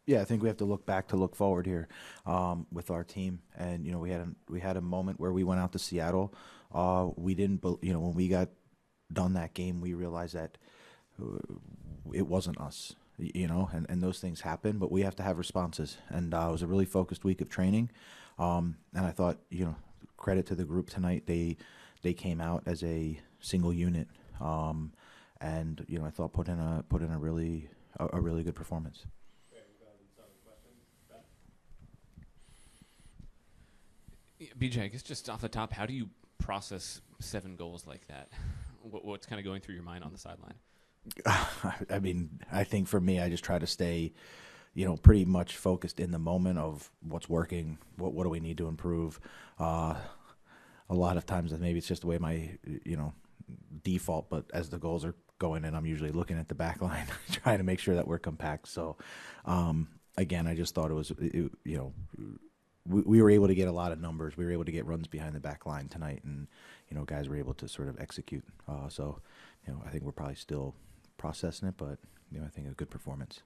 Yeah, I think we have to look back to look forward here with our team. And we had a moment where we went out to Seattle. We didn't, when we got done that game, we realized that uh, it wasn't us. And those things happen, but we have to have responses. And it was a really focused week of training. And I thought, credit to the group tonight. They came out as a single unit, and I thought put in a really good performance. BJ, I guess just off the top, how do you process 7 goals like that? What's kind of going through your mind on the sideline? I mean, I think for me, I just try to stay, pretty much focused in the moment of what's working, what do we need to improve. A lot of times, maybe it's just the way my, default. But as the goals are going in, I'm usually looking at the back line, trying to make sure that we're compact. So, again, I just thought it was, we were able to get a lot of numbers. We were able to get runs behind the back line tonight, and guys were able to sort of execute. So, I think we're probably still processing it, but I think a good performance.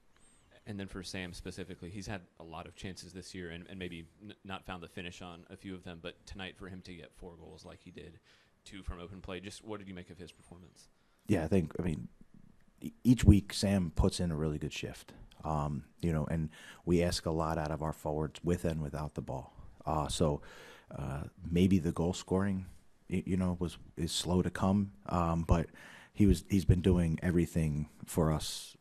And then for Sam specifically, he's had a lot of chances this year and maybe not found the finish on a few of them. But tonight, for him to get 4 goals like he did, 2 from open play, just what did you make of his performance? Yeah, each week Sam puts in a really good shift. And we ask a lot out of our forwards with and without the ball. So maybe the goal scoring, is slow to come, but he's been doing everything for us,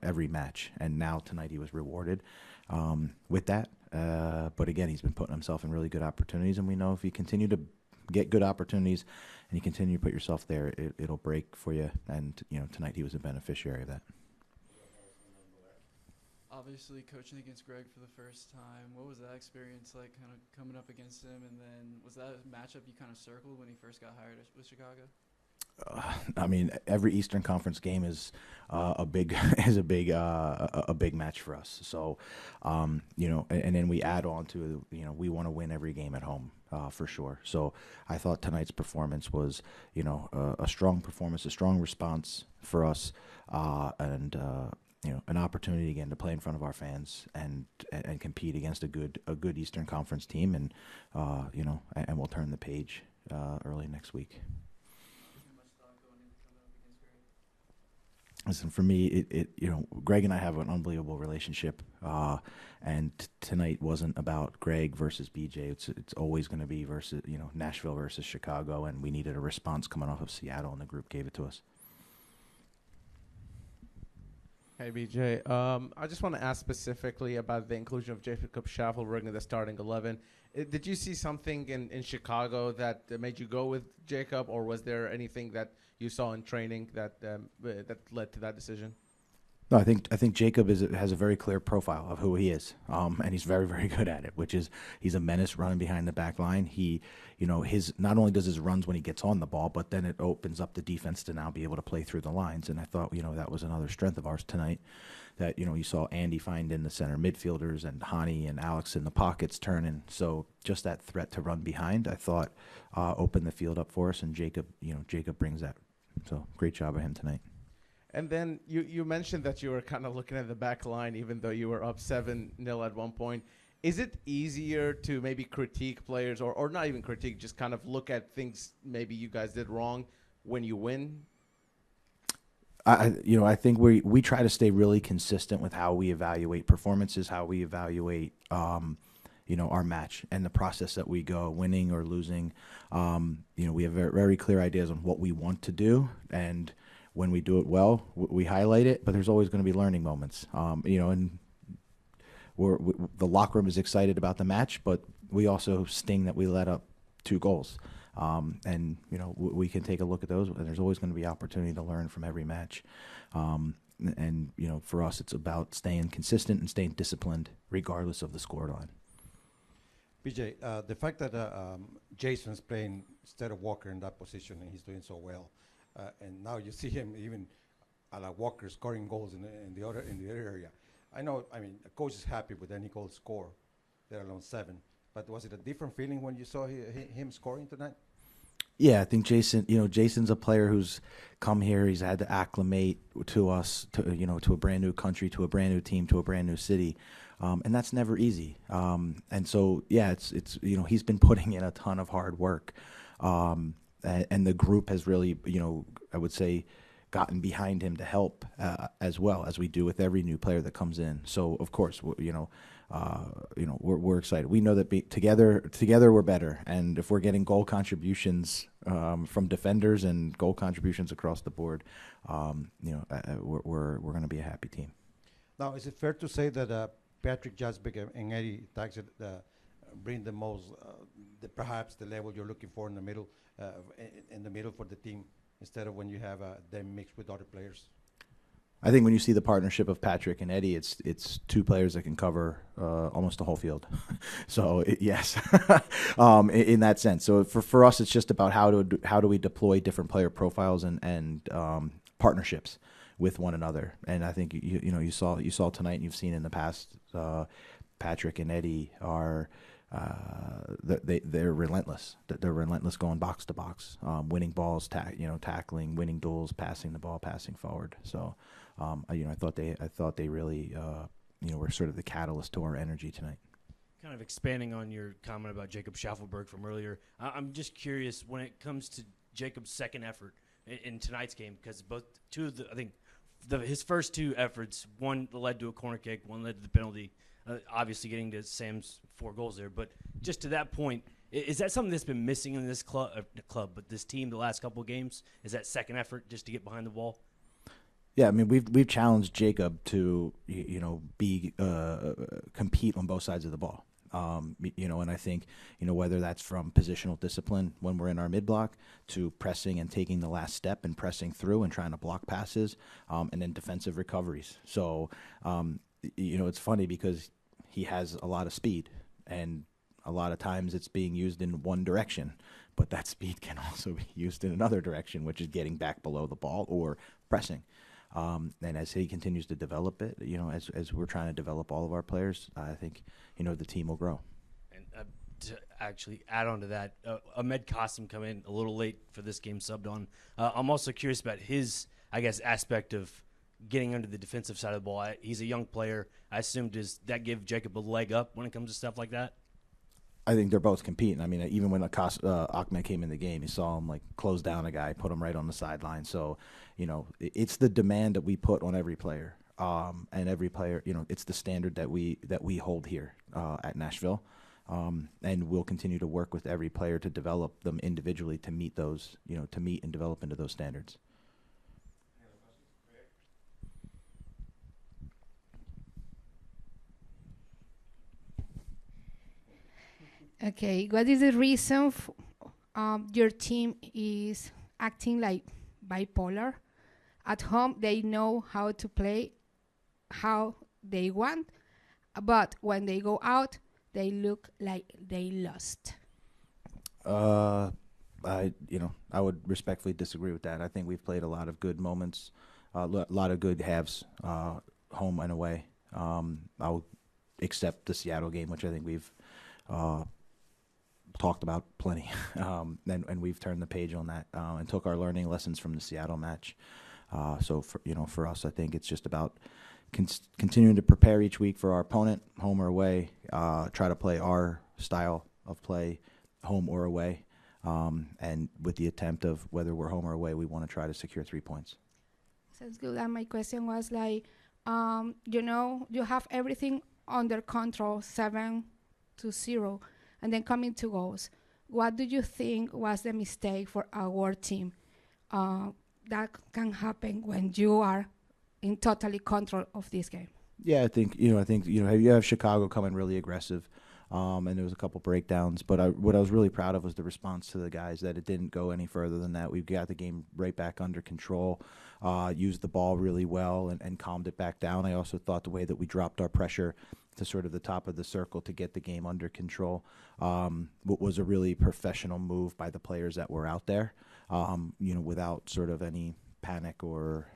every match, and now tonight he was rewarded with that. But again, he's been putting himself in really good opportunities, and we know if you continue to get good opportunities and you continue to put yourself there, it'll break for you. And tonight he was a beneficiary of that. Obviously, coaching against Greg for the first time, what was that experience like, kind of coming up against him? And then was that a matchup you kind of circled when he first got hired with Chicago? Every Eastern Conference game is a big is a big match for us. So, and then we add on to we want to win every game at home for sure. So I thought tonight's performance was a strong performance, a strong response for us, and an opportunity again to play in front of our fans and compete against a good Eastern Conference team, and and we'll turn the page early next week. Listen, for me, Greg and I have an unbelievable relationship, and tonight wasn't about Greg versus BJ. It's always going to be versus Nashville versus Chicago, and we needed a response coming off of Seattle, and the group gave it to us. Hey, BJ. I just want to ask specifically about the inclusion of Jacob Schaffelberg in the starting 11. Did you see something in Chicago that made you go with Jacob, or was there anything that you saw in training that led to that decision? No, I think Jacob has a very clear profile of who he is, and he's very, very good at it. Which is he's a menace running behind the back line. He, his not only does his runs when he gets on the ball, but then it opens up the defense to now be able to play through the lines. And I thought that was another strength of ours tonight. That you saw Andy find in the center midfielders and Hani and Alex in the pockets turning. So just that threat to run behind, I thought, opened the field up for us. And Jacob brings that. So great job of him tonight. And then you mentioned that you were kind of looking at the back line, even though you were up 7-0 at one point. Is it easier to maybe critique players, or not even critique, just kind of look at things maybe you guys did wrong when you win? I think we try to stay really consistent with how we evaluate performances, how we evaluate our match and the process that we go, winning or losing. We have very, very clear ideas on what we want to do, and when we do it well, we highlight it. But there's always going to be learning moments, and the locker room is excited about the match, but we also sting that we let up 2 goals. And we can take a look at those, and there's always going to be opportunity to learn from every match. And for us, it's about staying consistent and staying disciplined, regardless of the scoreline. BJ, the fact that Jason's playing instead of Walker in that position and he's doing so well, and now you see him even Walker scoring goals in the other area. I know. The coach is happy with any goal score, let alone 7. But was it a different feeling when you saw him scoring tonight? Yeah, I think Jason's a player who's come here. He's had to acclimate to us, to a brand new country, to a brand new team, to a brand new city, and that's never easy. And so, yeah, it's he's been putting in a ton of hard work, and the group has really, I would say, gotten behind him to help as well as we do with every new player that comes in. So, of course, we're excited. We know that together we're better, and if we're getting goal contributions from defenders and goal contributions across the board, we're going to be a happy team. Now, is it fair to say that Patrick Jasbeck and Eddie Taxett bring the most, perhaps the level you're looking for in the middle for the team, instead of when you have them mixed with other players? I think when you see the partnership of Patrick and Eddie, it's two players that can cover almost the whole field. So yes, in that sense. So for us, it's just about how do we deploy different player profiles and partnerships with one another. And I think you saw tonight, and you've seen in the past, Patrick and Eddie are. They're relentless. They're relentless going box to box, winning balls, tackling, winning duels, passing the ball, passing forward. So, I thought they really, were sort of the catalyst to our energy tonight. Kind of expanding on your comment about Jacob Schaffelberg from earlier, I'm just curious when it comes to Jacob's second effort in tonight's game, because his first two efforts, one led to a corner kick, one led to the penalty. Obviously getting to Sam's 4 goals there. But just to that point, is that something that's been missing in this but this team the last couple of games? Is that second effort just to get behind the ball? Yeah, I mean, we've challenged Jacob to, compete on both sides of the ball. And I think, whether that's from positional discipline when we're in our mid-block to pressing and taking the last step and pressing through and trying to block passes, and then defensive recoveries. So, it's funny because he has a lot of speed, and a lot of times it's being used in one direction, but that speed can also be used in another direction, which is getting back below the ball or pressing. And as he continues to develop it, as we're trying to develop all of our players, I think, the team will grow. And to actually add on to that, Ahmed Qasim come in a little late for this game, subbed on. I'm also curious about his, aspect of getting under the defensive side of the ball. He's a young player. I assume, does that give Jacob a leg up when it comes to stuff like that? I think they're both competing. I mean, even when Ahmed came in the game, you saw him close down a guy, put him right on the sideline. So, it's the demand that we put on every player, and every player. It's the standard that we hold here at Nashville, and we'll continue to work with every player to develop them individually to meet those, to meet and develop into those standards. Okay, what is the reason your team is acting like bipolar? At home, they know how to play how they want, but when they go out, they look like they lost. I would respectfully disagree with that. I think we've played a lot of good moments, a lot of good halves, home and away. I'll accept the Seattle game, which I think we've talked about plenty, and we've turned the page on that and took our learning lessons from the Seattle match. So for us, I think it's just about continuing to prepare each week for our opponent, home or away. Try to play our style of play, home or away, and with the attempt of whether we're home or away, we want to try to secure 3 points. Sounds good. And my question was you have everything under control, 7-0. And then coming to goals, what do you think was the mistake for our team that can happen when you are in totally control of this game? Yeah, I think you have Chicago coming really aggressive, and there was a couple breakdowns. But what I was really proud of was the response to the guys, that it didn't go any further than that. We got the game right back under control, used the ball really well, and calmed it back down. I also thought the way that we dropped our pressure to sort of the top of the circle to get the game under control was a really professional move by the players that were out there, without sort of any panic or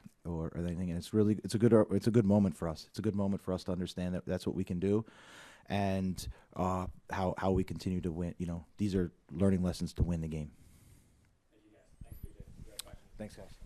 anything. And it's a good moment for us. It's a good moment for us to understand that that's what we can do, and how we continue to win. These are learning lessons to win the game. Thanks, guys.